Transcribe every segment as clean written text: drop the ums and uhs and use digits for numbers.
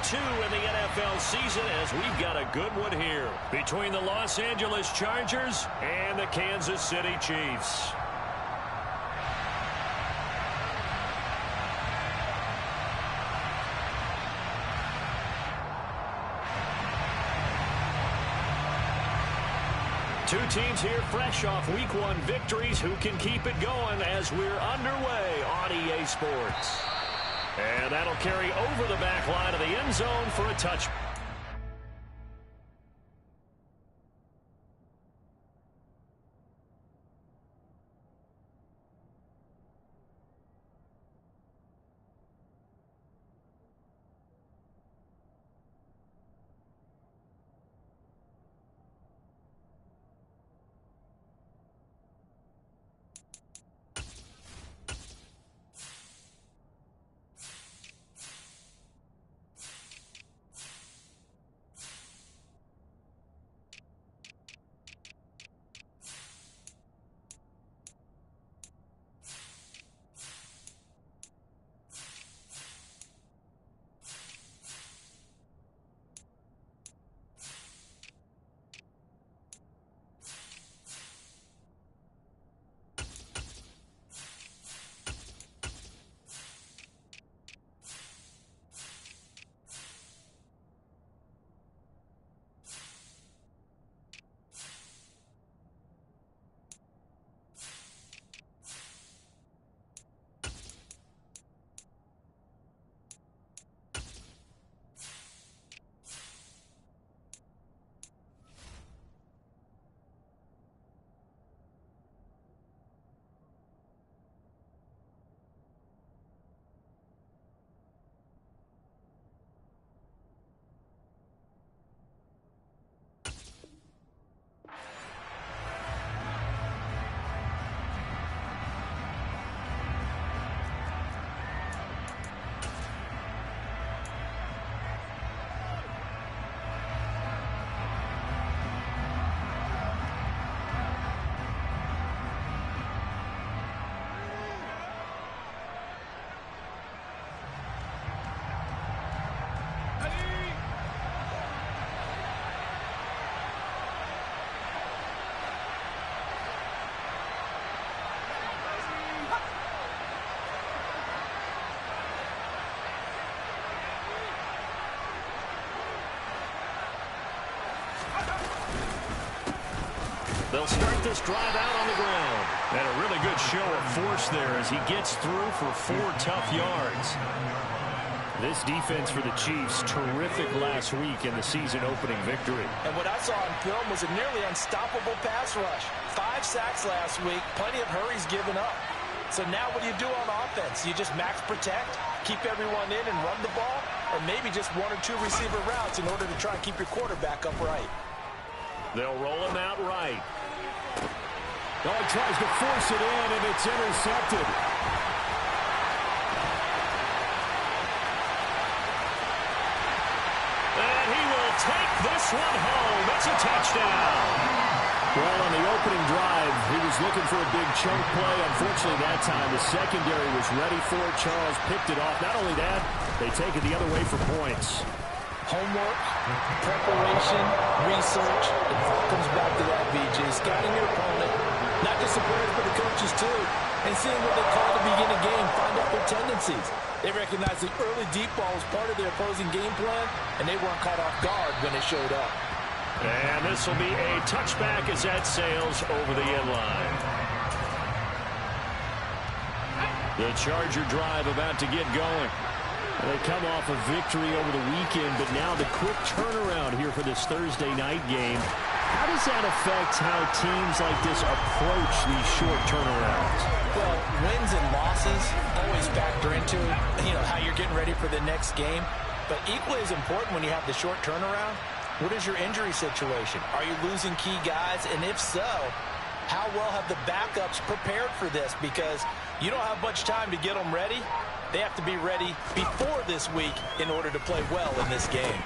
2 in the NFL season, as we've got a good one here between the Los Angeles Chargers and the Kansas City Chiefs. Two teams here fresh off Week 1 victories. Who can keep it going as we're underway on EA Sports? And that'll carry over the back line of the end zone for a touch. They'll start this drive out on the ground. And a really good show of force there as he gets through for 4 tough yards. This defense for the Chiefs, terrific last week in the season-opening victory. And what I saw on film was a nearly unstoppable pass rush. 5 sacks last week, plenty of hurries given up. So now what do you do on offense? You just max protect, keep everyone in and run the ball, or maybe just 1 or 2 receiver routes in order to try and keep your quarterback upright. They'll roll him out right. Oh, he tries to force it in, and it's intercepted. And he will take this one home. It's a touchdown. Well, on the opening drive, he was looking for a big chunk play. Unfortunately, that time, the secondary was ready for it. Charles picked it off. Not only that, they take it the other way for points. Homework, preparation, research. It all comes back to that, VJ. Scouting your opponent, not just the players, but the coaches, too. And seeing what they call to begin a game, find out their tendencies. They recognize the early deep ball was part of their opposing game plan, and they weren't caught off guard when it showed up. And this will be a touchback as that sails over the end line. The Charger drive about to get going. They come off a victory over the weekend, but now the quick turnaround here for this Thursday night game. How does that affect how teams like this approach these short turnarounds? Well, wins and losses always factor into, how you're getting ready for the next game. But equally as important when you have the short turnaround, what is your injury situation? Are you losing key guys? And if so, how well have the backups prepared for this? Because you don't have much time to get them ready. They have to be ready before this week in order to play well in this game.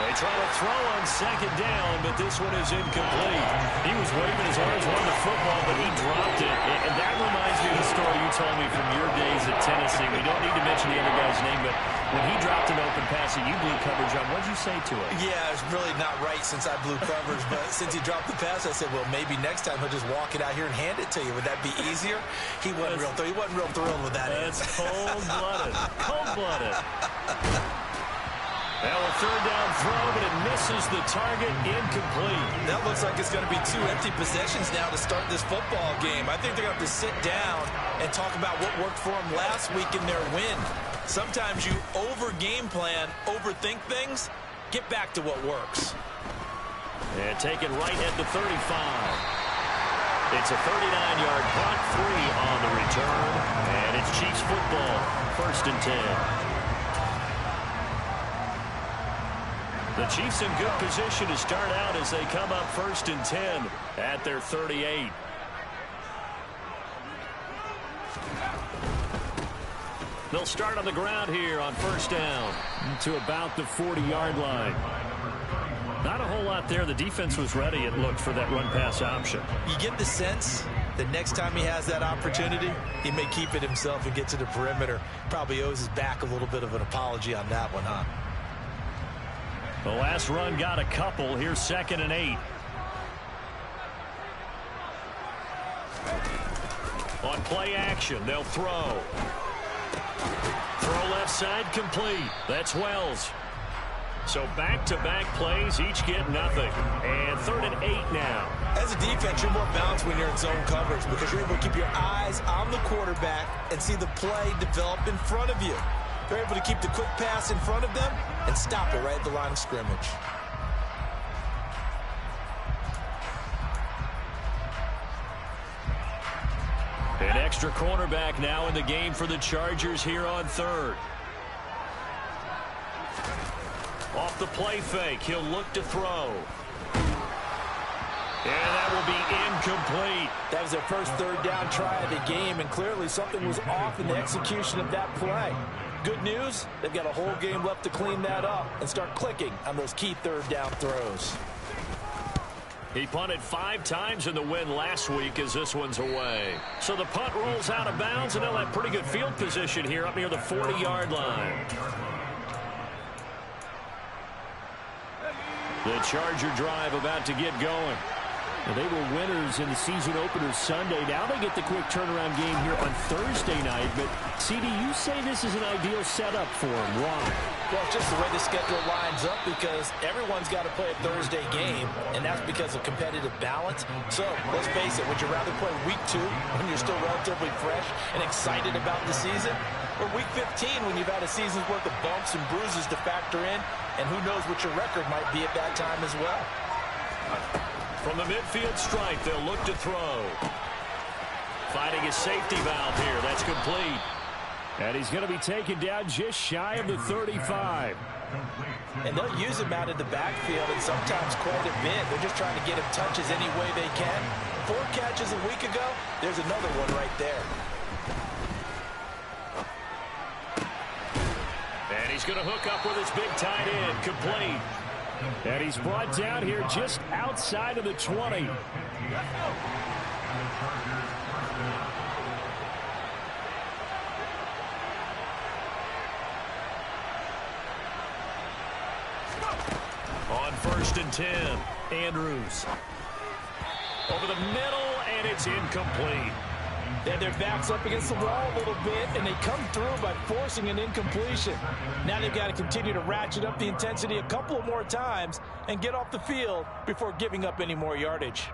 They try to throw on second down, but this one is incomplete. He was waving his arms, wanting the football, but he dropped it. And that reminds me of the story you told me from your days at Tennessee. We don't need to mention the other guy's name, but when he dropped an open pass that you blew coverage on. What did you say to it? Yeah, it's really not right since I blew coverage, but since he dropped the pass, I said, well, maybe next time he'll just walk it out here and hand it to you. Would that be easier? He wasn't real thrilled with that. That's cold-blooded. Cold-blooded. Now a third down throw, but it misses the target, incomplete. That looks like it's going to be 2 empty possessions now to start this football game. I think they're going to have to sit down and talk about what worked for them last week in their win. Sometimes you over-game plan, overthink things, get back to what works. And taken right at the 35. It's a 39-yard punt, 3 on the return, and it's Chiefs football, 1st and 10. The Chiefs in good position to start out as they come up 1st and 10 at their 38. They'll start on the ground here on 1st down to about the 40-yard line. Not a whole lot there. The defense was ready, it looked, for that run-pass option. You get the sense that next time he has that opportunity, he may keep it himself and get to the perimeter. Probably owes his back a little bit of an apology on that one, huh? The last run got a couple. Here's 2nd and 8. On play action, they'll throw. Throw left side, complete. That's Wells. So back-to-back plays, each get nothing. And 3rd and 8 now. As a defense, you're more balanced when you're in zone coverage because you're able to keep your eyes on the quarterback and see the play develop in front of you. They're able to keep the quick pass in front of them and stop it right at the line of scrimmage. An extra cornerback now in the game for the Chargers here on 3rd. Off the play fake, he'll look to throw. And that will be incomplete. That was their first 3rd down try of the game, and clearly something was off in the execution of that play. Good news, they've got a whole game left to clean that up and start clicking on those key 3rd down throws. He punted 5 times in the win last week as this one's away. So the punt rolls out of bounds, and they'll have pretty good field position here up near the 40-yard line. The Charger drive about to get going. Well, they were winners in the season opener Sunday. Now they get the quick turnaround game here on Thursday night. But, CD, you say this is an ideal setup for them. Why? Well, it's just the way the schedule lines up because everyone's got to play a Thursday game, and that's because of competitive balance. So, let's face it, would you rather play week 2 when you're still relatively fresh and excited about the season? Or week 15 when you've had a season's worth of bumps and bruises to factor in, and who knows what your record might be at that time as well. From the midfield stripe, they'll look to throw. Finding his safety valve here. That's complete. And he's going to be taken down just shy of the 35. And they'll use him out of the backfield, and sometimes quite a bit. They're just trying to get him touches any way they can. 4 catches a week ago, there's another one right there. And he's going to hook up with his big tight end. Complete. And he's brought down here just outside of the 20. On 1st and 10, Andrews. Over the middle, and it's incomplete. They their backs up against the wall a little bit, and they come through by forcing an incompletion. Now they've got to continue to ratchet up the intensity a couple of more times and get off the field before giving up any more yardage.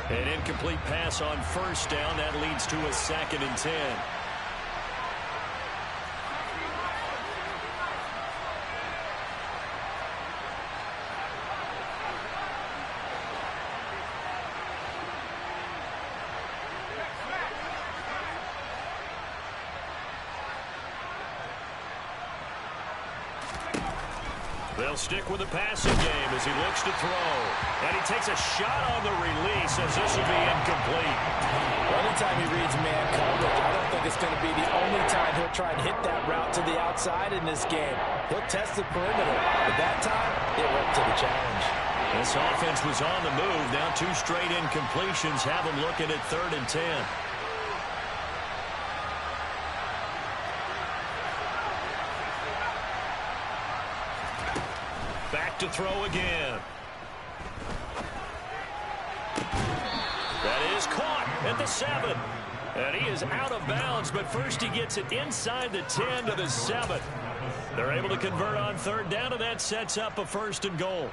An incomplete pass on 1st down. That leads to a 2nd and 10. They'll stick with the passing game as he looks to throw. And he takes a shot on the release as this will be incomplete. Well, anytime he reads man coverage, I don't think it's going to be the only time he'll try and hit that route to the outside in this game. He'll test the perimeter, but that time, they went to the challenge. This offense was on the move. Now 2 straight incompletions have them looking at 3rd and 10. Back to throw again. That is caught at the 7. And he is out of bounds, but first he gets it inside the 10 to the 7. They're able to convert on 3rd down, and that sets up a 1st and goal.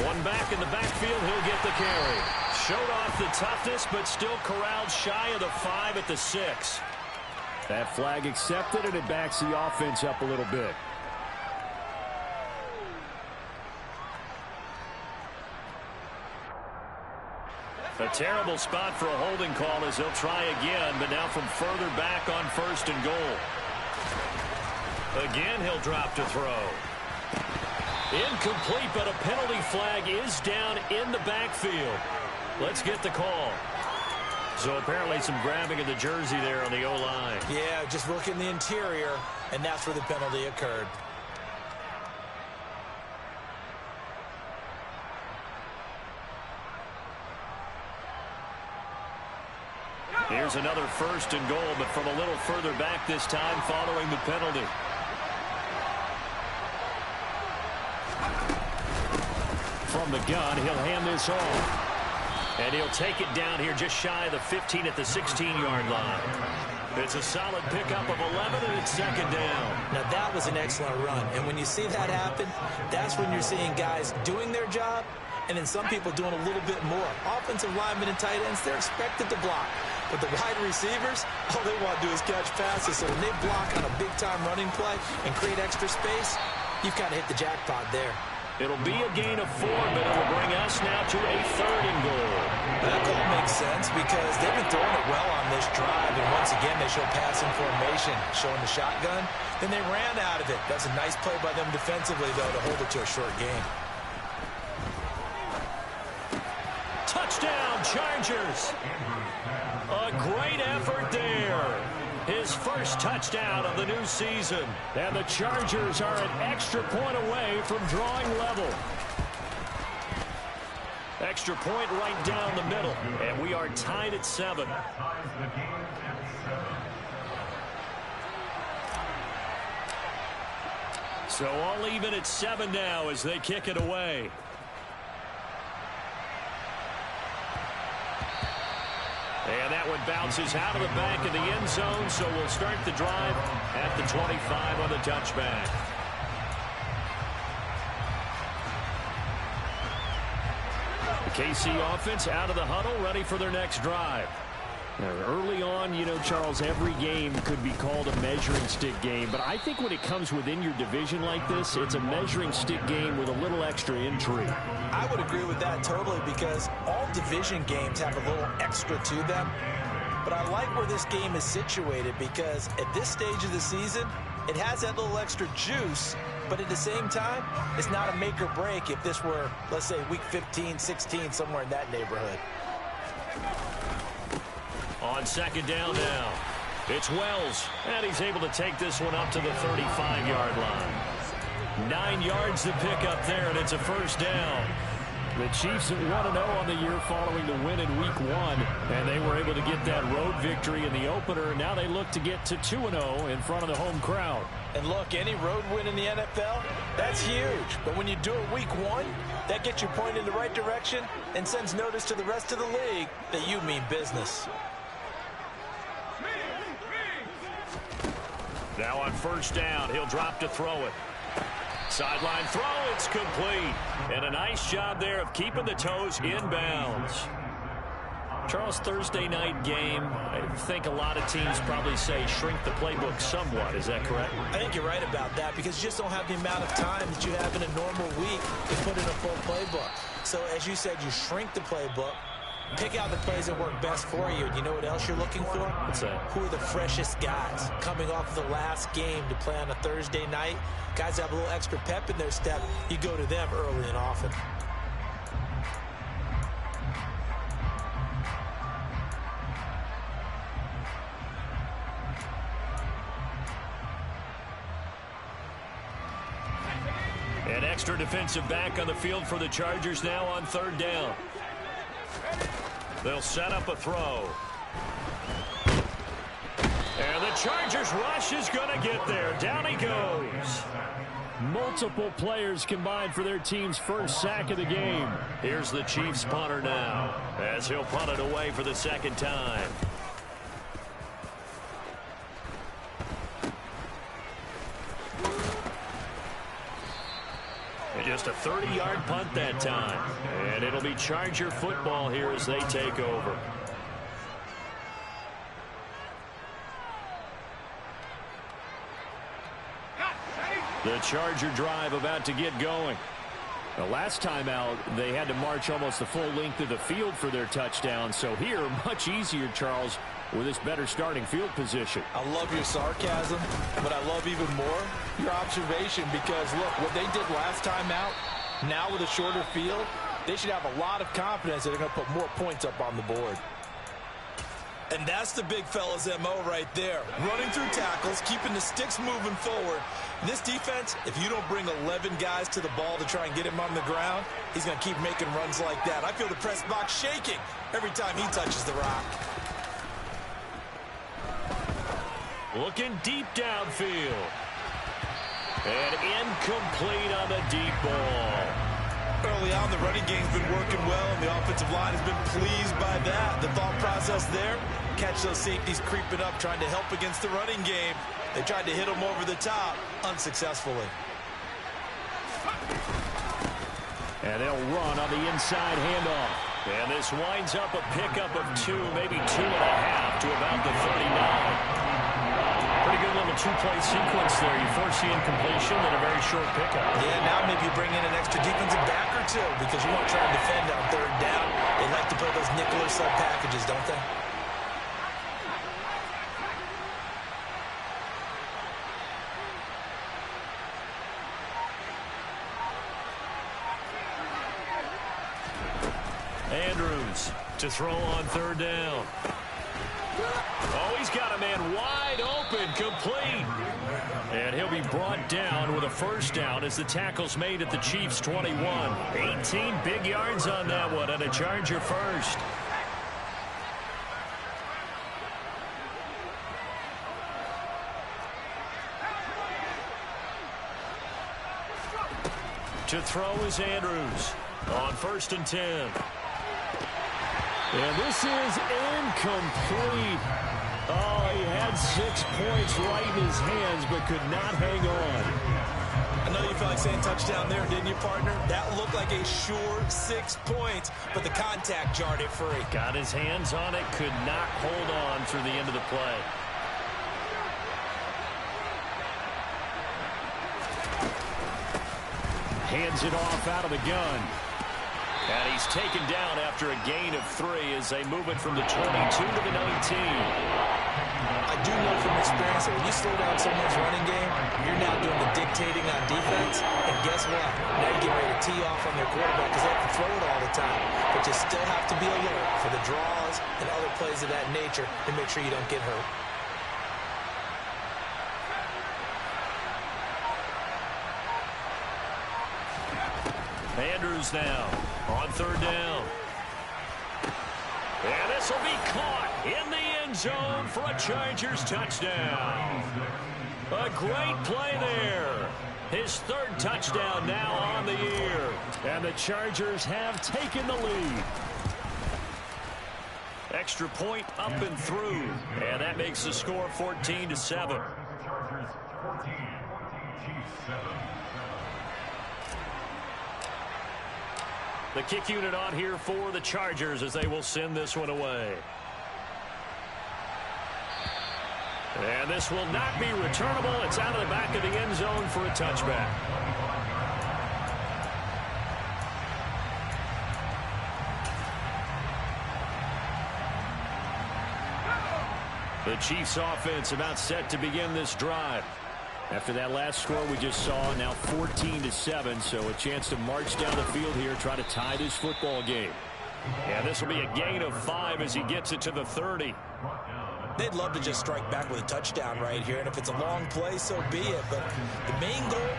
One back in the backfield, he'll get the carry. Showed off the toughness, but still corralled shy of the 5 at the 6. That flag accepted, and it backs the offense up a little bit. A terrible spot for a holding call as he'll try again, but now from further back on 1st and goal. Again, he'll drop to throw. Incomplete, but a penalty flag is down in the backfield. Let's get the call. So apparently some grabbing of the jersey there on the O-line. Yeah, just look in the interior, and that's where the penalty occurred. Here's another 1st and goal, but from a little further back this time following the penalty. From the gun, he'll hand this off. And he'll take it down here just shy of the 15 at the 16-yard line. It's a solid pickup of 11, and it's 2nd down. Now, that was an excellent run. And when you see that happen, that's when you're seeing guys doing their job, and then some people doing a little bit more. Offensive linemen and tight ends, they're expected to block. But the wide receivers, all they want to do is catch passes. So when they block on a big-time running play and create extra space, you've kind of hit the jackpot there. It'll be a gain of 4, but it'll bring us now to a 3rd and goal. That call makes sense because they've been throwing it well on this drive. And once again, they show passing formation, showing the shotgun. Then they ran out of it. That's a nice play by them defensively, though, to hold it to a short game. Touchdown, Chargers. A great effort there. His first touchdown of the new season. And the Chargers are an extra point away from drawing level. Extra point right down the middle. And we are tied at 7. So all even at 7 now as they kick it away. And that one bounces out of the back of the end zone, so we'll start the drive at the 25 on the touchback. The KC offense out of the huddle, ready for their next drive. Now, early on, you know, Charles, every game could be called a measuring stick game, but I think when it comes within your division like this, it's a measuring stick game with a little extra intrigue. I would agree with that totally because all division games have a little extra to them. But I like where this game is situated because at this stage of the season, it has that little extra juice, but at the same time, it's not a make or break if this were, let's say, week 15, 16, somewhere in that neighborhood. On 2nd down now, it's Wells, and he's able to take this one up to the 35-yard line. 9 yards to pick up there, and it's a 1st down. The Chiefs at 1-0 on the year following the win in Week 1, and they were able to get that road victory in the opener. Now they look to get to 2-0 in front of the home crowd. And look, any road win in the NFL, that's huge. But when you do it Week 1, that gets you pointed in the right direction and sends notice to the rest of the league that you mean business. Now on 1st down, he'll drop to throw it. Sideline throw, it's complete. And a nice job there of keeping the toes inbounds. Charles, Thursday night game, I think a lot of teams probably say shrink the playbook somewhat. Is that correct? I think you're right about that because you just don't have the amount of time that you have in a normal week to put in a full playbook. So as you said, you shrink the playbook. Pick out the plays that work best for you. You know what else you're looking for? What's that? Who are the freshest guys coming off the last game to play on a Thursday night? Guys have a little extra pep in their step. You go to them early and often. An extra defensive back on the field for the Chargers now on third down. They'll set up a throw. And the Chargers rush is going to get there. Down he goes. Multiple players combined for their team's first sack of the game. Here's the Chiefs punter now, as he'll punt it away for the second time. And just a 30-yard punt that time. And it'll be Charger football here as they take over. The Charger drive about to get going. The last time out, they had to march almost the full length of the field for their touchdown. So here, much easier, Charles, with this better starting field position. I love your sarcasm, but I love even more your observation because, look, what they did last time out, now with a shorter field, they should have a lot of confidence that they're going to put more points up on the board. And that's the big fella's MO right there. Running through tackles, keeping the sticks moving forward. This defense, if you don't bring 11 guys to the ball to try and get him on the ground, he's going to keep making runs like that. I feel the press box shaking every time he touches the rock. Looking deep downfield. And incomplete on the deep ball. Early on, the running game's been working well, and the offensive line has been pleased by that. The thought process there, catch those safeties creeping up, trying to help against the running game. They tried to hit them over the top, unsuccessfully. And they'll run on the inside handoff. And this winds up a pickup of 2, maybe 2.5 to about the 39. Pretty good little two-play sequence there. You force the incompletion and a very short pickup. Yeah, now maybe you bring in an extra defensive back or two because you want to try and defend on third down. They like to play those nickel or sub packages, don't they? Andrews to throw on third down. Oh, he's got a man wide open, complete. And he'll be brought down with a first down as the tackle's made at the Chiefs' 21. 18 big yards on that one, and a Charger first. To throw is Andrews on 1st and 10. And this is incomplete. Oh, he had 6 points right in his hands, but could not hang on. I know you felt like saying touchdown there, didn't you, partner? That looked like a sure 6 points, but the contact jarred it free. Got his hands on it, could not hold on through the end of the play. Hands it off out of the gun. And he's taken down after a gain of 3 as they move it from the 22 to the 19. I do know from experience that when you slow down someone's running game, you're now doing the dictating on defense. And guess what? Now you get ready to tee off on their quarterback because they have to throw it all the time. But you still have to be alert for the draws and other plays of that nature to make sure you don't get hurt. Andrews now on third down. And this will be caught in the end zone for a Chargers touchdown. A great play there. His 3rd touchdown now on the year. And the Chargers have taken the lead. Extra point up and through. And that makes the score 14-7. Chargers 14, Chiefs 7. The kick unit on here for the Chargers as they will send this one away. And this will not be returnable. It's out of the back of the end zone for a touchback. The Chiefs offense about set to begin this drive. After that last score we just saw, now 14-7, so a chance to march down the field here, try to tie this football game. And this will be a gain of 5 as he gets it to the 30. They'd love to just strike back with a touchdown right here, and if it's a long play, so be it. But the main goal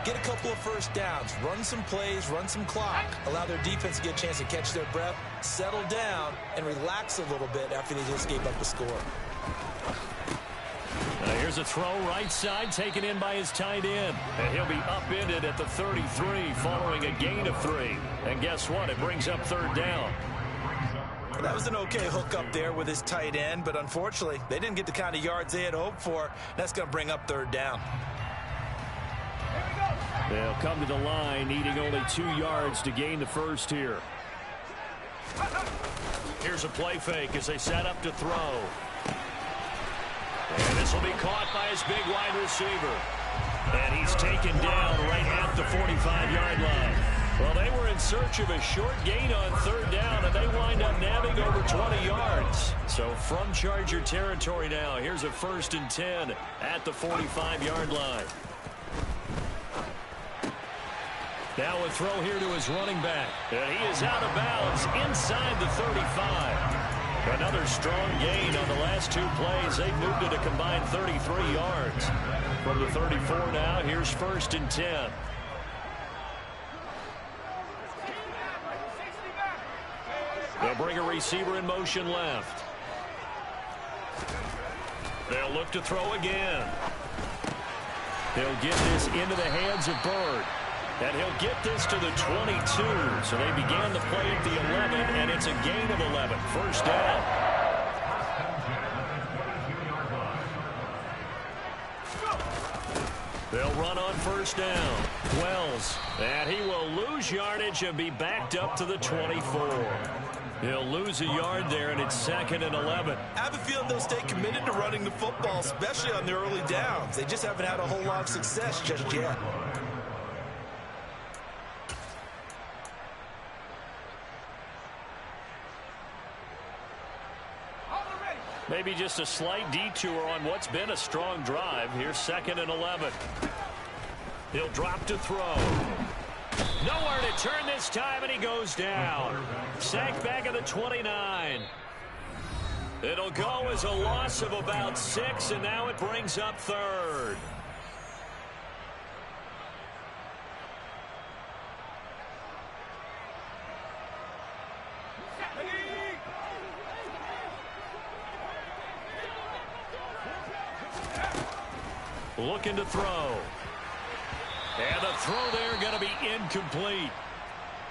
Get a couple of first downs, run some plays, run some clock, allow their defense to get a chance to catch their breath, settle down, and relax a little bit after they just gave up a score. Here's a throw right side taken in by his tight end. And he'll be upended at the 33 following a gain of 3. And guess what? It brings up third down. That was an okay hook up there with his tight end, but unfortunately, they didn't get the kind of yards they had hoped for. That's going to bring up third down. They'll come to the line, needing only 2 yards to gain the first here. Here's a play fake as they set up to throw. And this will be caught by his big wide receiver. And he's taken down right at the 45-yard line. Well, they were in search of a short gain on third down, and they wind up nabbing over 20 yards. So from Charger territory now, here's a 1st and 10 at the 45-yard line. Now a throw here to his running back. And he is out of bounds inside the 35. Another strong gain on the last 2 plays. They've moved it a combined 33 yards. From the 34 now, here's 1st and 10. They'll bring a receiver in motion left. They'll look to throw again. They'll get this into the hands of Bird. And he'll get this to the 22. So they began the play at the 11, and it's a gain of 11. First down. They'll run on first down. Wells. And he will lose yardage and be backed up to the 24. He'll lose a yard there, and it's 2nd and 11. I have a feeling they'll stay committed to running the football, especially on the early downs. They just haven't had a whole lot of success just yet. Maybe just a slight detour on what's been a strong drive. Here's 2nd and 11. He'll drop to throw. Nowhere to turn this time, and he goes down. Sacked back at the 29. It'll go as a loss of about 6, and now it brings up 3rd. Looking to throw. And the throw there going to be incomplete.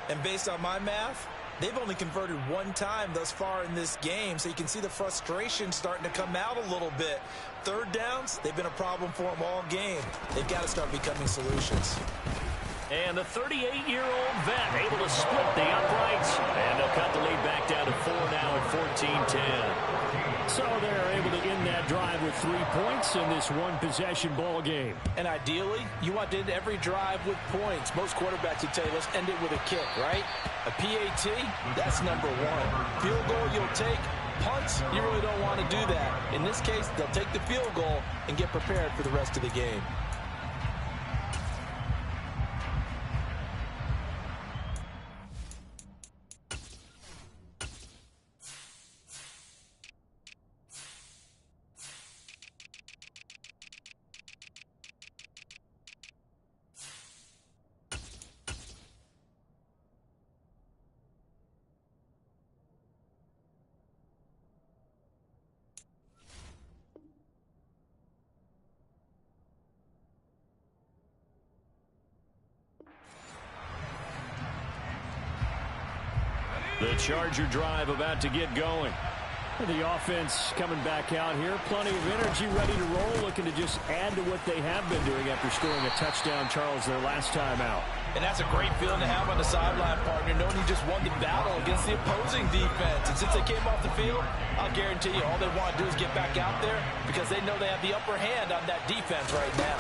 And based on my math, they've only converted 1 time thus far in this game, so you can see the frustration starting to come out a little bit. Third downs, they've been a problem for them all game. They've got to start becoming solutions. And the 38-year-old vet able to split the uprights. And they'll cut the lead back down to 4 now at 14-10. So they're able to end that drive with 3 points in this one-possession ball game. And ideally, you want to end every drive with points. Most quarterbacks would tell you, let's end it with a kick, right? A PAT, that's number 1. Field goal you'll take. Punts, you really don't want to do that. In this case, they'll take the field goal and get prepared for the rest of the game. The Charger drive about to get going. The offense coming back out here. Plenty of energy, ready to roll, looking to just add to what they have been doing after scoring a touchdown, Charles, their last time out. And that's a great feeling to have on the sideline, partner, knowing you just won the battle against the opposing defense. And since they came off the field, I'll guarantee you all they want to do is get back out there because they know they have the upper hand on that defense right now.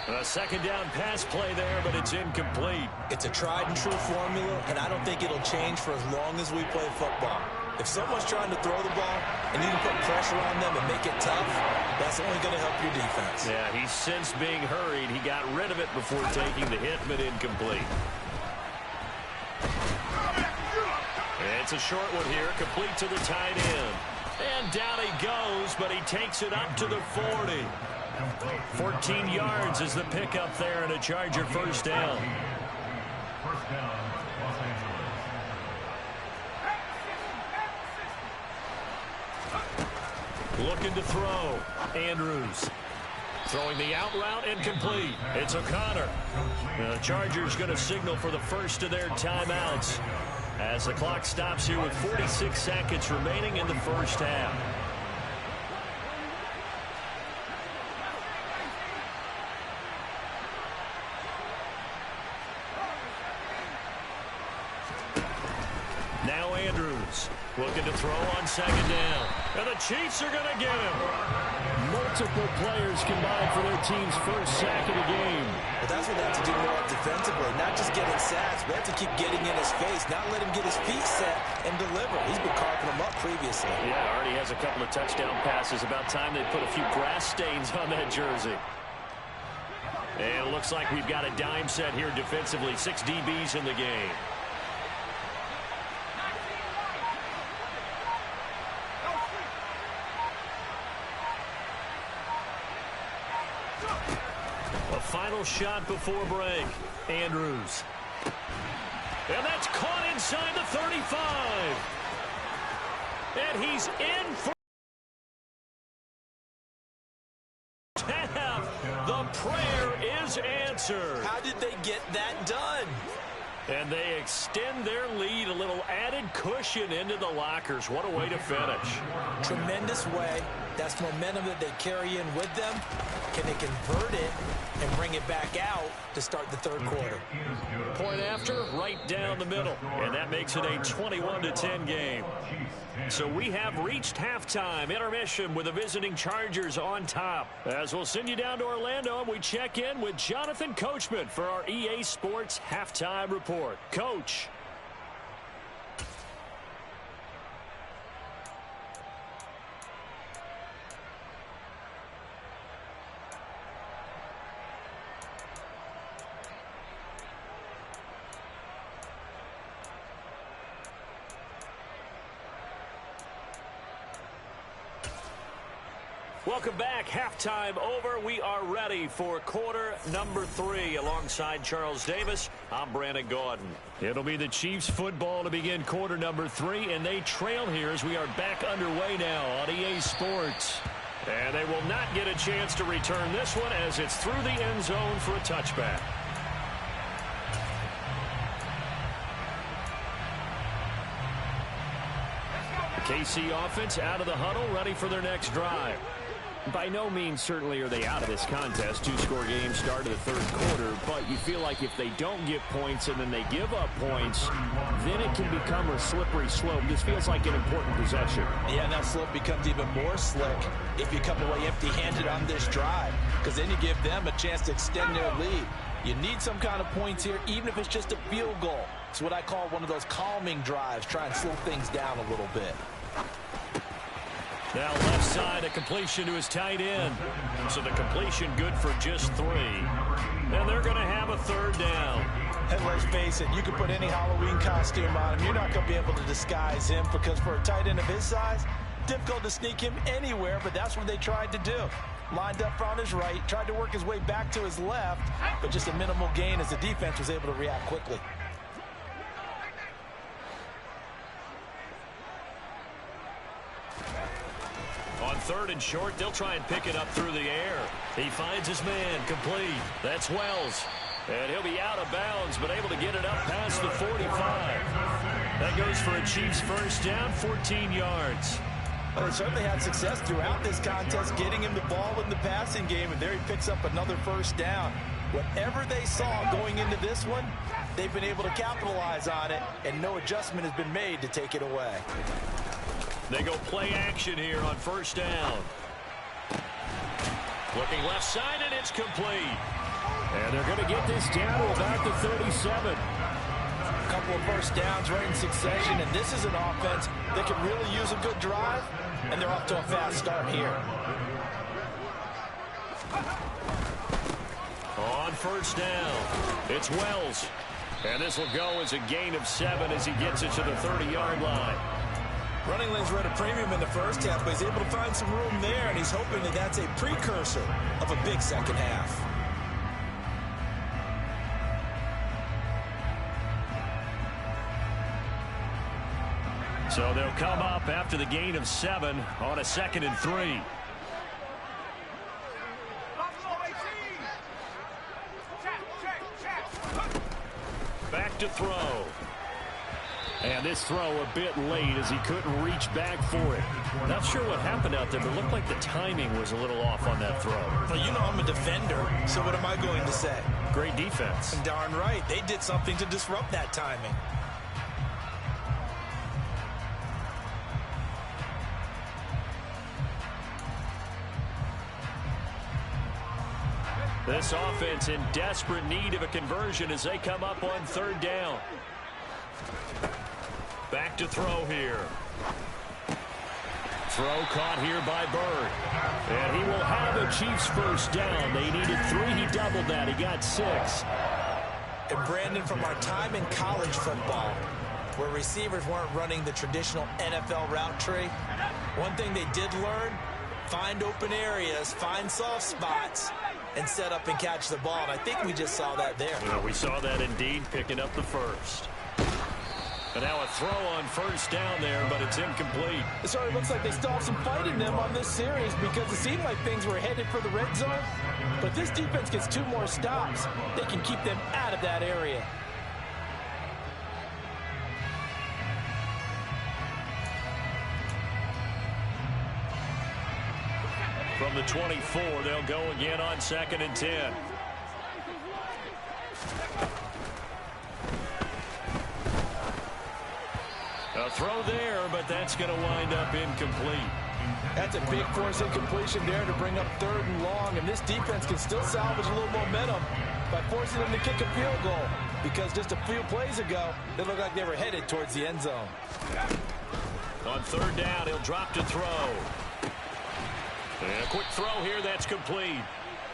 A second down pass play there, but it's incomplete. It's a tried and true formula, and I don't think it'll change for as long as we play football. If someone's trying to throw the ball and you can put pressure on them and make it tough, that's only going to help your defense. Yeah, he's since being hurried. He got rid of it before taking the hit, but incomplete. It's a short one here, complete to the tight end. And And down he goes, but he takes it up to the 40. 14 yards is the pickup there, and a Charger first down. First down, Los Angeles. Looking to throw. Andrews. Throwing the out route incomplete. It's O'Connor. The Chargers going to signal for the first of their timeouts as the clock stops here with 46 seconds remaining in the first half. Now Andrews looking to throw on second down. And the Chiefs are going to get him. Multiple players combined for their team's first sack of the game. But that's what they have to do more defensively, not just getting sacks, but they have to keep getting in his face, not let him get his feet set and deliver. He's been carving them up previously. Yeah, already has a couple of touchdown passes. About time they put a few grass stains on that jersey. And it looks like we've got a dime set here defensively. 6 DBs in the game. A final shot before break. Andrews. And that's caught inside the 35. And he's in for half. The prayer is answered. How did they get that done? And they extend their lead, a little added cushion into the lockers. What a way to finish. Tremendous way. That's momentum that they carry in with them. Can they convert it and bring it back out to start the third quarter? Point after, right down the middle. And that makes it a 21-10 game. So we have reached halftime intermission with the visiting Chargers on top. As we'll send you down to Orlando, and we check in with Jonathan Coachman for our EA Sports Halftime Report. Coach. Welcome back. Halftime over. We are ready for quarter number 3. Alongside Charles Davis, I'm Brandon Gaudin. It'll be the Chiefs football to begin quarter number 3, and they trail here as we are back underway now on EA Sports. And they will not get a chance to return this one as it's through the end zone for a touchback. KC offense out of the huddle, ready for their next drive. By no means certainly are they out of this contest. 2-score game start of the third quarter, but you feel like if they don't get points and then they give up points, then it can become a slippery slope. This feels like an important possession. Yeah, and that slope becomes even more slick if you come away empty-handed on this drive, because then you give them a chance to extend their lead. You need some kind of points here, even if it's just a field goal. It's what I call one of those calming drives, try and slow things down a little bit. Now left side, a completion to his tight end. So the completion good for just 3. And they're going to have a third down. And let's face it, you can put any Halloween costume on him. You're not going to be able to disguise him, because for a tight end of his size, difficult to sneak him anywhere, but that's what they tried to do. Lined up on his right, tried to work his way back to his left, but just a minimal gain as the defense was able to react quickly. On third and short, they'll try and pick it up through the air. He finds his man, complete. That's Wells. And he'll be out of bounds, but able to get it up past the 45. That goes for a Chiefs first down, 14 yards. Well, they certainly had success throughout this contest, getting him the ball in the passing game, and there he picks up another first down. Whatever they saw going into this one, they've been able to capitalize on it, and no adjustment has been made to take it away. They go play action here on first down. Looking left side, and it's complete. And they're going to get this down to about the 37. A couple of first downs right in succession, and this is an offense that can really use a good drive, and they're off to a fast start here. On first down, it's Wells. And this will go as a gain of 7 as he gets it to the 30-yard line. Running lanes were at a premium in the first half, but he's able to find some room there, and he's hoping that that's a precursor of a big second half. So they'll come up after the gain of 7 on a 2nd and 3. Back to throw. And this throw a bit late as he couldn't reach back for it. Not sure what happened out there, but it looked like the timing was a little off on that throw. Well, you know I'm a defender, so what am I going to say? Great defense. Darn right. They did something to disrupt that timing. This offense in desperate need of a conversion as they come up on 3rd down. Back to throw here. Throw caught here by Bird. And he will have a Chiefs first down. They needed 3. He doubled that. He got 6. And Brandon, from our time in college football, where receivers weren't running the traditional NFL route tree, one thing they did learn, find open areas, find soft spots, and set up and catch the ball. And I think we just saw that there. Yeah, we saw that indeed, picking up the first. And now a throw on 1st down there, but it's incomplete. It sort of looks like they still have some fight in them on this series because it seemed like things were headed for the red zone. But this defense gets 2 more stops. They can keep them out of that area. From the 24, they'll go again on 2nd and 10. A throw there, but that's going to wind up incomplete. That's a big force incompletion there to bring up 3rd and long, and this defense can still salvage a little momentum by forcing them to kick a field goal, because just a few plays ago, they looked like they were headed towards the end zone. On 3rd down, he'll drop to throw. And a quick throw here, that's complete.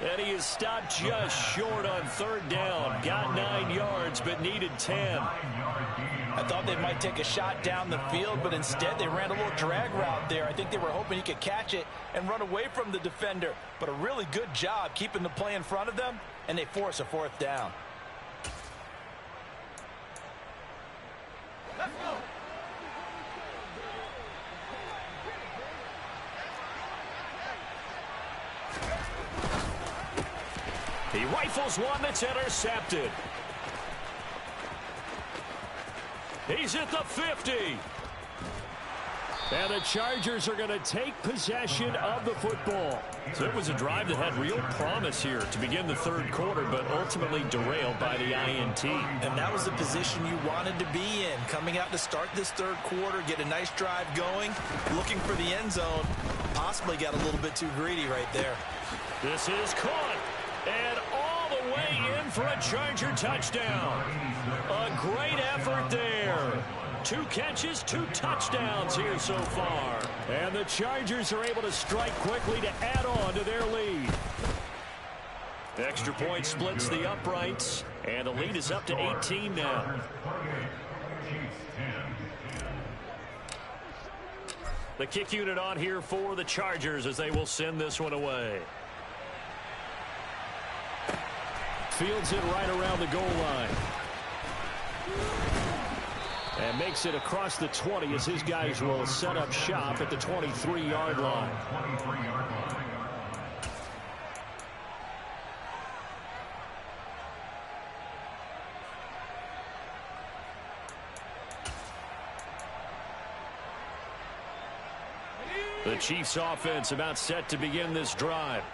And he is stopped just short on 3rd down. Got 9 yards, but needed 10. I thought they might take a shot down the field, but instead they ran a little drag route there. I think they were hoping he could catch it and run away from the defender. But a really good job keeping the play in front of them, and they force a 4th down. Let's go. He rifles one that's intercepted. He's at the 50. And the Chargers are going to take possession of the football. So it was a drive that had real promise here to begin the 3rd quarter, but ultimately derailed by the INT. And that was the position you wanted to be in. Coming out to start this 3rd quarter, get a nice drive going, looking for the end zone. Possibly got a little bit too greedy right there. This is caught. And all the way in for a Charger touchdown. A great effort there. 2 catches, 2 touchdowns here so far. And the Chargers are able to strike quickly to add on to their lead. Extra point splits the uprights, and the lead is up to 18 now. The kick unit on here for the Chargers as they will send this one away. Fields it right around the goal line. And makes it across the 20 as his guys will set up shop at the 23-yard line. The Chiefs offense about set to begin this drive.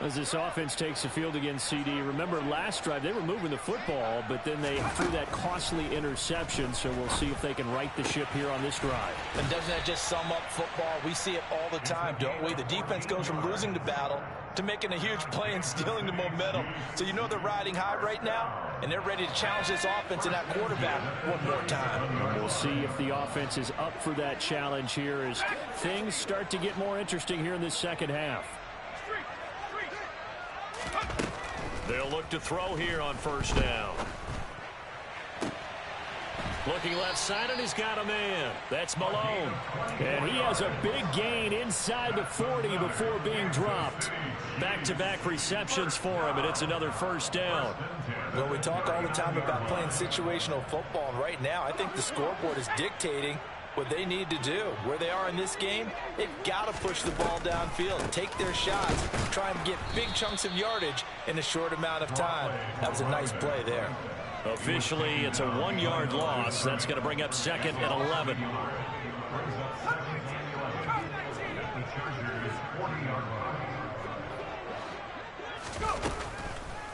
As this offense takes the field against CD. Remember last drive they were moving the football, but then they threw that costly interception, so we'll see if they can right the ship here on this drive. And doesn't that just sum up football? We see it all the time, don't we? The defense goes from losing the battle to making a huge play and stealing the momentum. So you know they're riding high right now, and they're ready to challenge this offense and that quarterback one more time. We'll see if the offense is up for that challenge here as things start to get more interesting here in this second half. They'll look to throw here on 1st down. Looking left side, and he's got a man. That's Malone. And he has a big gain inside the 40 before being dropped. Back-to-back receptions for him, and it's another first down. Well, we talk all the time about playing situational football, and right now I think the scoreboard is dictating what they need to do. Where they are in this game, they've got to push the ball downfield, take their shots, try and get big chunks of yardage in a short amount of time. That was a nice play there. Officially, it's a 1-yard loss. That's going to bring up 2nd and 11.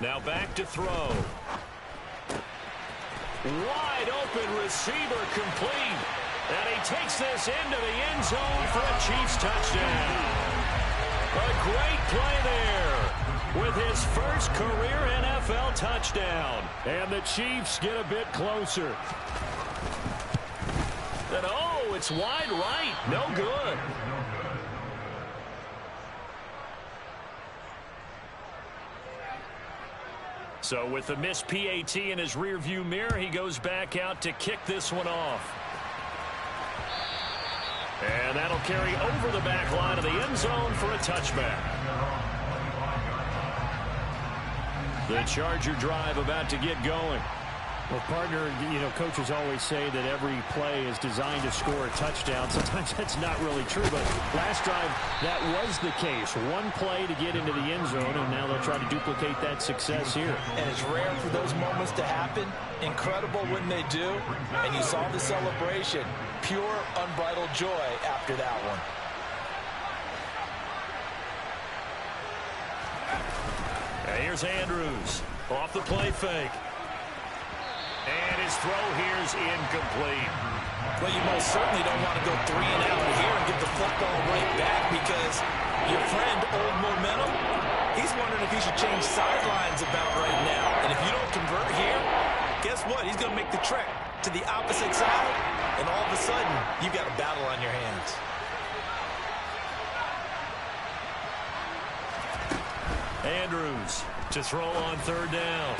Now back to throw. Wide open receiver complete. And he takes this into the end zone for a Chiefs touchdown. A great play there with his first career NFL touchdown. And the Chiefs get a bit closer. And oh, it's wide right. No good. So with the missed PAT in his rearview mirror, he goes back out to kick this one off. And that'll carry over the back line of the end zone for a touchback. The Charger drive about to get going. Well, partner, coaches always say that every play is designed to score a touchdown. Sometimes that's not really true, but last drive, that was the case. One play to get into the end zone, and now they'll try to duplicate that success here. And it's rare for those moments to happen. Incredible when they do. And you saw the celebration. Pure, unbridled joy after that one. And here's Andrews off the play fake. And his throw here is incomplete. Well, you most certainly don't want to go 3 and out here and get the football right back because your friend, Old Momentum, he's wondering if he should change sidelines about right now. And if you don't convert here, guess what? He's going to make the trek to the opposite side, and all of a sudden, you've got a battle on your hands. Andrews to throw on 3rd down.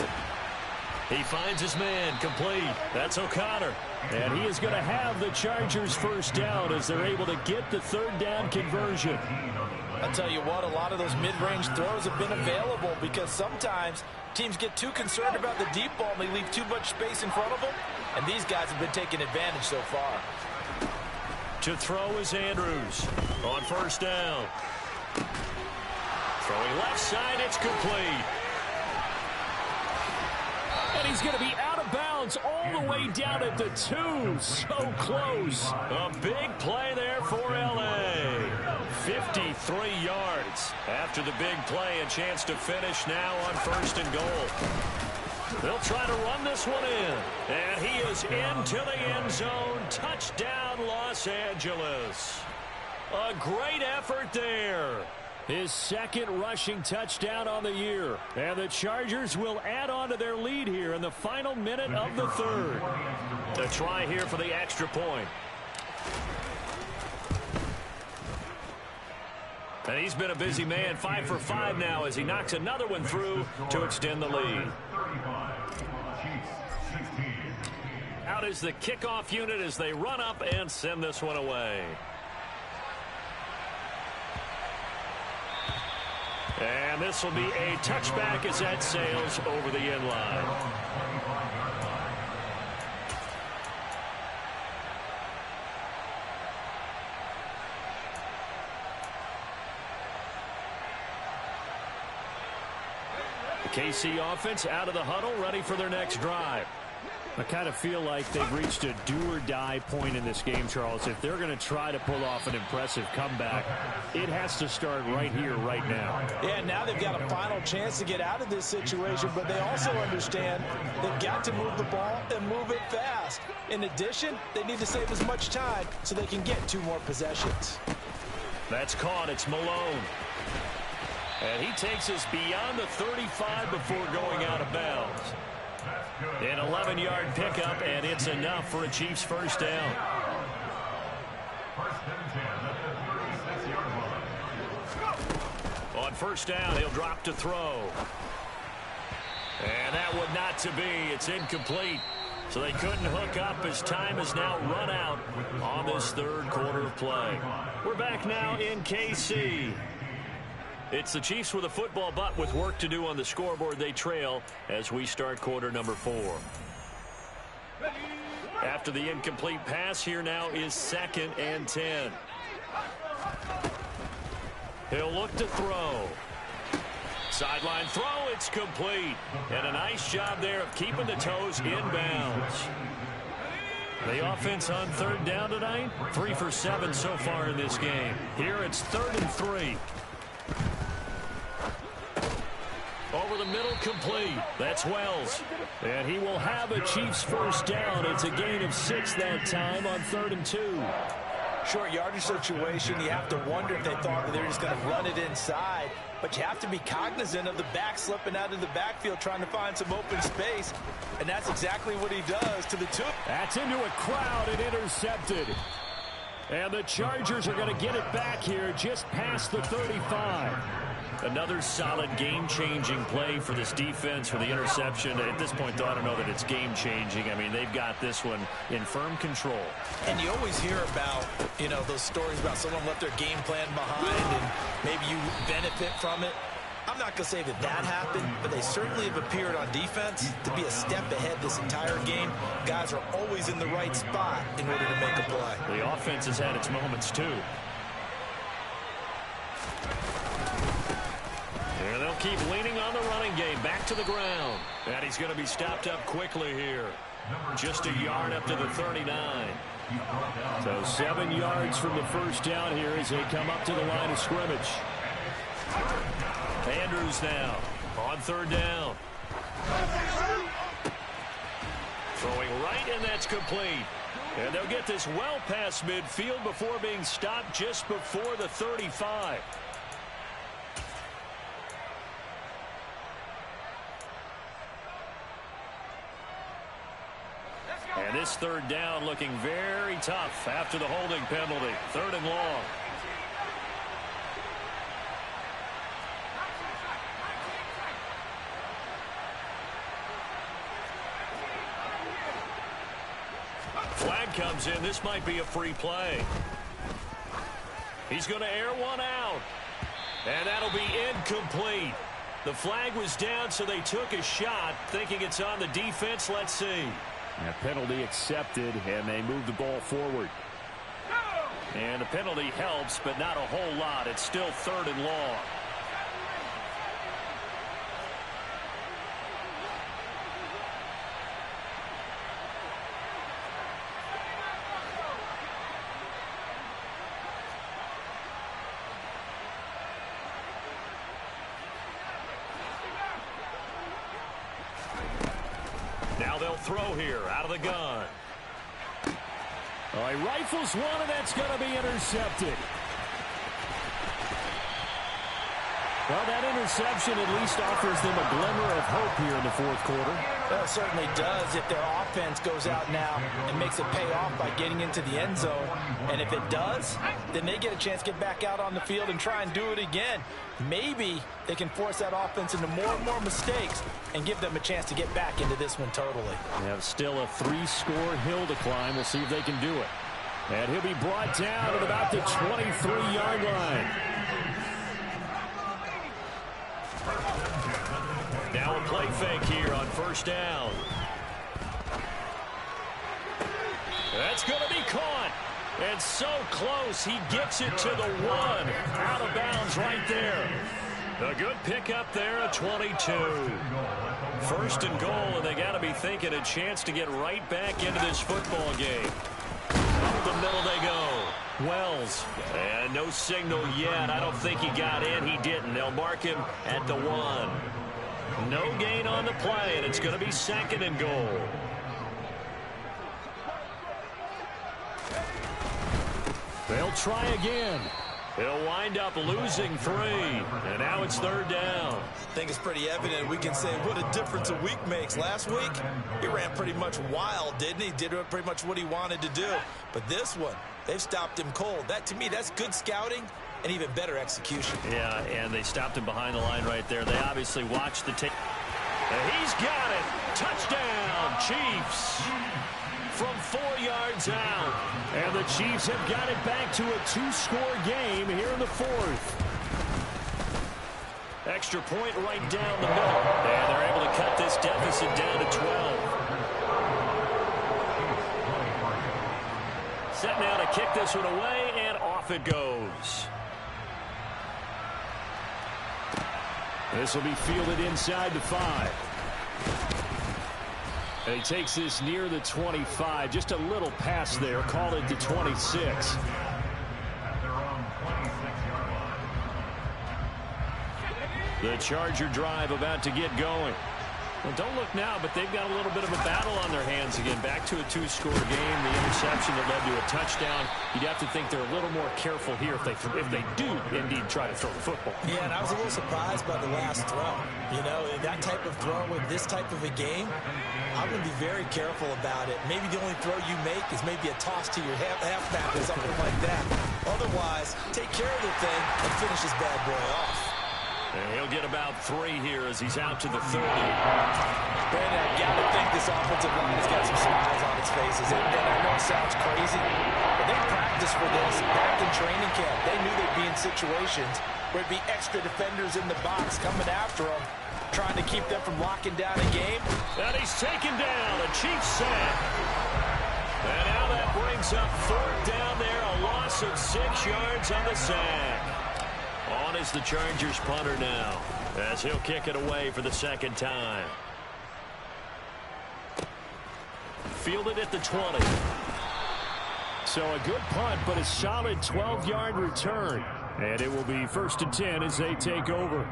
He finds his man complete. That's O'Connor. And he is going to have the Chargers first down as they're able to get the 3rd down conversion. I'll tell you what, a lot of those mid-range throws have been available because sometimes teams get too concerned about the deep ball and they leave too much space in front of them. And these guys have been taking advantage so far. To throw is Andrews on 1st down. Throwing left side, it's complete. And he's going to be out of bounds all the way down at the 2. So close. A big play there for L.A. 53 yards. After the big play, a chance to finish now on 1st and goal. They'll try to run this one in. And he is into the end zone. Touchdown, Los Angeles. A great effort there. His 2nd rushing touchdown on the year. And the Chargers will add on to their lead here in the final minute of the 3rd. A try here for the extra point. And he's been a busy man, 5 for 5 now as he knocks another one through to extend the lead. Out is the kickoff unit as they run up and send this one away. And this will be a touchback as that sails over the end line. The KC offense out of the huddle, ready for their next drive. I kind of feel like they've reached a do-or-die point in this game, Charles. If they're going to try to pull off an impressive comeback, it has to start right here, right now. Yeah, now they've got a final chance to get out of this situation, but they also understand they've got to move the ball and move it fast. In addition, they need to save as much time so they can get 2 more possessions. That's caught. It's Malone. And he takes us beyond the 35 before going out of bounds. An 11-yard pickup, and it's enough for a Chiefs first down. On 1st down, he'll drop to throw. And that one not to be. It's incomplete. So they couldn't hook up as time has now run out on this third quarter of play. We're back now in KC. It's the Chiefs with a football, but with work to do on the scoreboard. They trail as we start quarter number 4. After the incomplete pass, here now is 2nd and 10. He'll look to throw. Sideline throw, it's complete. And a nice job there of keeping the toes inbounds. The offense on 3rd down tonight, 3 for 7 so far in this game. Here it's 3rd and 3. Over the middle, complete. That's Wells. And he will have a Chiefs first down. It's a gain of 6 that time on 3rd and 2. Short yardage situation, you have to wonder if they thought that they were just going to run it inside. But you have to be cognizant of the back slipping out of the backfield trying to find some open space. And that's exactly what he does to the 2. That's into a crowd and intercepted. And the Chargers are going to get it back here just past the 35. Another solid game-changing play for this defense for the interception. At this point, though, I don't know that it's game-changing. I mean, they've got this one in firm control. And you always hear about, those stories about someone left their game plan behind and maybe you benefit from it. I'm not going to say that happened, but they certainly have appeared on defense to be a step ahead this entire game. Guys are always in the right spot in order to make a play. The offense has had its moments, too. And they'll keep leaning on the running game. Back to the ground. And he's going to be stopped up quickly here. Just a yard up to the 39. So 7 yards from the first down here as they come up to the line of scrimmage. Andrews now on 3rd down. Throwing right, and that's complete. And they'll get this well past midfield before being stopped just before the 35. And this 3rd down looking very tough after the holding penalty. 3rd and long. Flag comes in. This might be a free play. He's going to air one out. And that'll be incomplete. The flag was down, so they took a shot, thinking it's on the defense. Let's see. A penalty accepted, and they move the ball forward. And the penalty helps, but not a whole lot. It's still 3rd and long. Now they'll throw here out of the gun. All right, rifles one, and that's going to be intercepted. Well, that interception at least offers them a glimmer of hope here in the 4th quarter. Well, it certainly does if their offense goes out now and makes it pay off by getting into the end zone. And if it does, then they get a chance to get back out on the field and try and do it again. Maybe they can force that offense into more and more mistakes and give them a chance to get back into this one totally. They have still a 3-score hill to climb. We'll see if they can do it. And he'll be brought down at about the 23-yard line. Now a play fake here on 1st down. That's going to be caught. And so close, he gets it to the 1. Out of bounds right there. A good pickup there at 22. 1st and goal, and they got to be thinking a chance to get right back into this football game. Up the middle they go. Wells. And no signal yet. I don't think he got in. He didn't. They'll mark him at the 1. No gain on the play, and it's going to be 2nd and goal. They'll try again. He'll wind up losing 3, and now it's 3rd down. I think it's pretty evident. We can say what a difference a week makes. Last week, he ran pretty much wild, didn't he? Did pretty much what he wanted to do. But this one, they've stopped him cold. That, to me, that's good scouting and even better execution. Yeah, and they stopped him behind the line right there. They obviously watched the tape. He's got it. Touchdown, Chiefs. From 4 yards out. And the Chiefs have got it back to a 2-score game here in the fourth. Extra point right down the middle. And they're able to cut this deficit down to 12. Set now to kick this one away, and off it goes. This will be fielded inside the 5. And he takes this near the 25. Just a little pass there. Call it the 26. The Charger drive about to get going. Well, don't look now, but they've got a little bit of a battle on their hands again. Back to a 2-score game. The interception that led to a touchdown. You'd have to think they're a little more careful here if they do indeed try to throw the football. Yeah, and I was a little surprised by the last throw. You know, that type of throw with this type of a game, I'm going to be very careful about it. Maybe the only throw you make is maybe a toss to your halfback or something like that. Otherwise, take care of the thing and finish this bad boy off. And he'll get about 3 here as he's out to the 30. Brandon, I got to think this offensive line has got some smiles on its faces. And I know it sounds crazy, but they practiced for this back in training camp. They knew they'd be in situations where it'd be extra defenders in the box coming after them, trying to keep them from locking down a game. And he's taken down. A Chiefs sack. And now that brings up 4th down there. A loss of 6 yards on the sack. On is the Chargers punter now, as he'll kick it away for the 2nd time. Fielded at the 20. So a good punt, but a solid 12-yard return. And it will be 1st and 10 as they take over.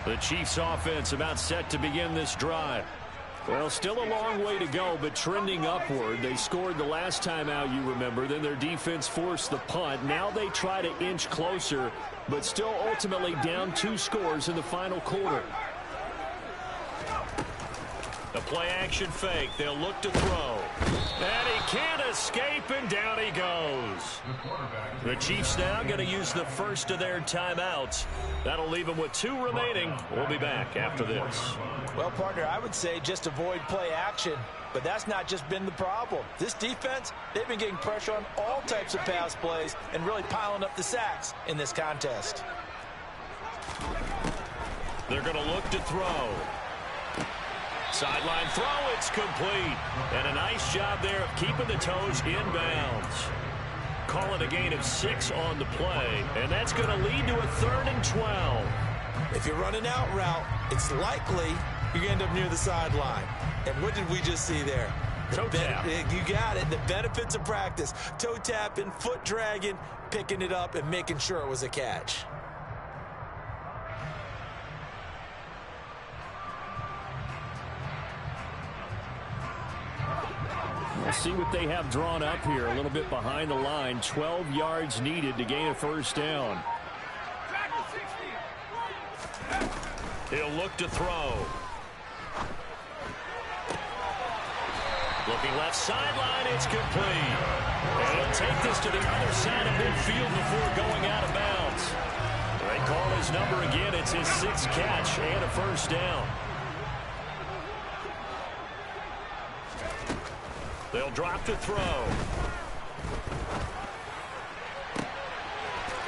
The Chiefs offense about set to begin this drive. Well, still a long way to go, but trending upward. They scored the last time out, you remember. Then their defense forced the punt. Now they try to inch closer, but still ultimately down 2 scores in the final quarter. The play-action fake. They'll look to throw. And he can't escape, and down he goes. The Chiefs now going to use the first of their timeouts. That'll leave them with 2 remaining. We'll be back after this. Well, partner, I would say just avoid play action, but that's not just been the problem. This defense, they've been getting pressure on all types of pass plays and really piling up the sacks in this contest. They're going to look to throw. Sideline throw, it's complete. And a nice job there of keeping the toes inbounds. Call it a gain of 6 on the play, and that's going to lead to a 3rd and 12. If you're running out route, it's likely you're going to end up near the sideline. And what did we just see there? Toe tap. You got it. The benefits of practice. Toe tapping, foot dragging, picking it up, and making sure it was a catch. We'll see what they have drawn up here. A little bit behind the line. 12 yards needed to gain a 1st down. He'll look to throw. Looking left sideline, it's complete. And he'll take this to the other side of midfield before going out of bounds. They call his number again. It's his 6th catch and a 1st down. They'll drop to throw.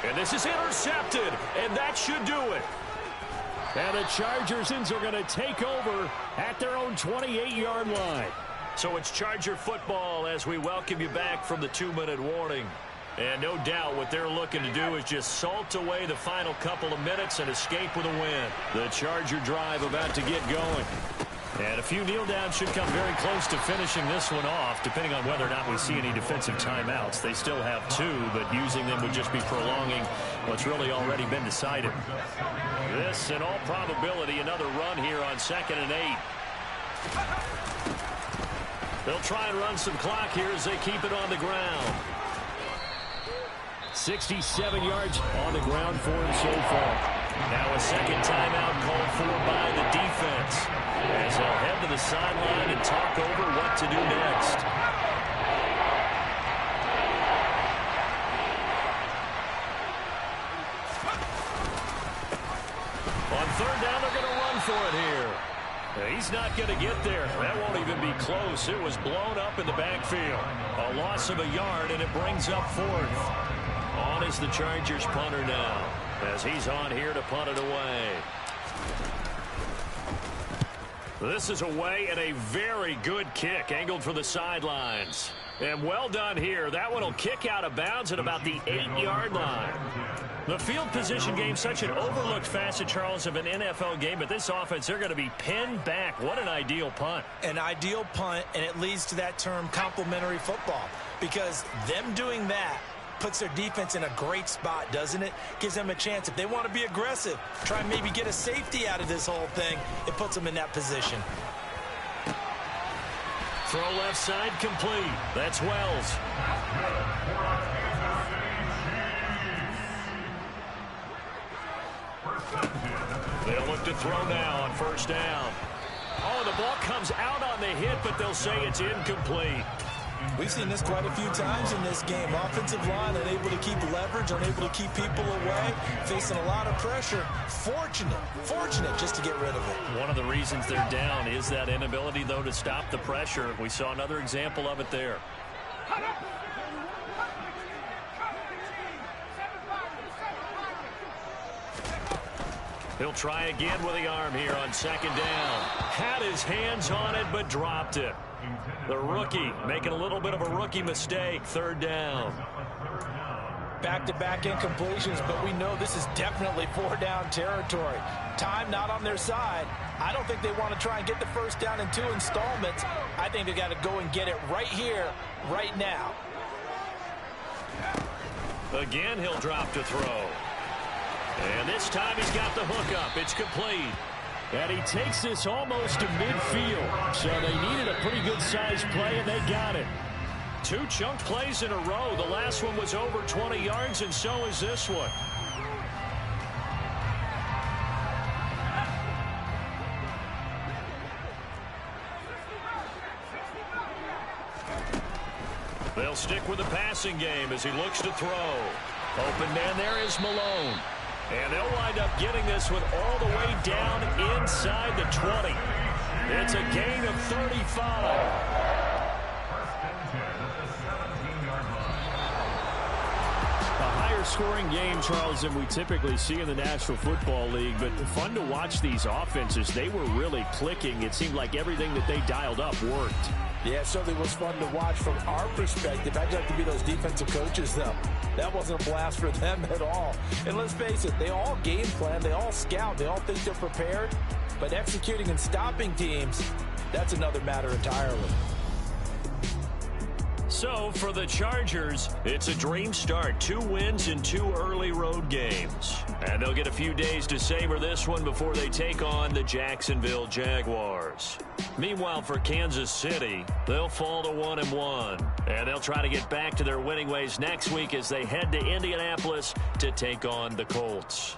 And this is intercepted, and that should do it. And the Chargers are going to take over at their own 28-yard line. So it's Charger football as we welcome you back from the 2-minute warning. And no doubt what they're looking to do is just salt away the final couple of minutes and escape with a win. The Charger drive about to get going. And a few kneel downs should come very close to finishing this one off, depending on whether or not we see any defensive timeouts. They still have 2, but using them would just be prolonging what's really already been decided. This, in all probability, another run here on 2nd and 8. They'll try and run some clock here as they keep it on the ground. 67 yards on the ground for him so far. Now a 2nd timeout called for by the defense, as they'll head to the sideline and talk over what to do next. On third down, they're going to run for it here. He's not going to get there. That won't even be close. It was blown up in the backfield. A loss of a yard, and it brings up fourth. On is the Chargers punter now, as he's on here to punt it away. This is away, and a very good kick angled for the sidelines. And well done here. That one will kick out of bounds at about the 8-yard line. The field position game, such an overlooked facet, Charles, of an NFL game, but this offense, they're going to be pinned back. What an ideal punt. An ideal punt, and it leads to that term complementary football, because them doing that puts their defense in a great spot, doesn't it? Gives them a chance. If they want to be aggressive, try and maybe get a safety out of this whole thing, it puts them in that position. Throw left side complete. That's Wells. They'll look to throw now on first down. Oh, the ball comes out on the hit, but they'll say it's incomplete. We've seen this quite a few times in this game. Offensive line unable to keep leverage, unable to keep people away, facing a lot of pressure. Fortunate just to get rid of it. One of the reasons they're down is that inability, though, to stop the pressure. We saw another example of it there. He'll try again with the arm here on second down. Had his hands on it, but dropped it. The rookie making a little bit of a rookie mistake. Third down. Back-to-back incompletions, but we know this is definitely four-down territory. Time not on their side. I don't think they want to try and get the first down in 2 installments. I think they got to go and get it right here, right now. Again, he'll drop to throw. And this time he's got the hook up. It's complete. And he takes this almost to midfield. So they needed a pretty good-sized play, and they got it. 2 chunk plays in a row. The last one was over 20 yards, and so is this one. They'll stick with the passing game as he looks to throw. Open man there is Malone. And they'll wind up getting this one all the way down inside the 20. It's a gain of 35. Scoring game, Charles, than we typically see in the National Football League, but fun to watch these offenses. They were really clicking. It seemed like everything that they dialed up worked. Yeah, it certainly was fun to watch from our perspective. I'd like to be those defensive coaches, though. That wasn't a blast for them at all. And let's face it, they all game plan, they all scout, they all think they're prepared, but executing and stopping teams, that's another matter entirely. So, for the Chargers, it's a dream start. 2 wins in 2 early road games. And they'll get a few days to savor this one before they take on the Jacksonville Jaguars. Meanwhile, for Kansas City, they'll fall to 1-1. And they'll try to get back to their winning ways next week as they head to Indianapolis to take on the Colts.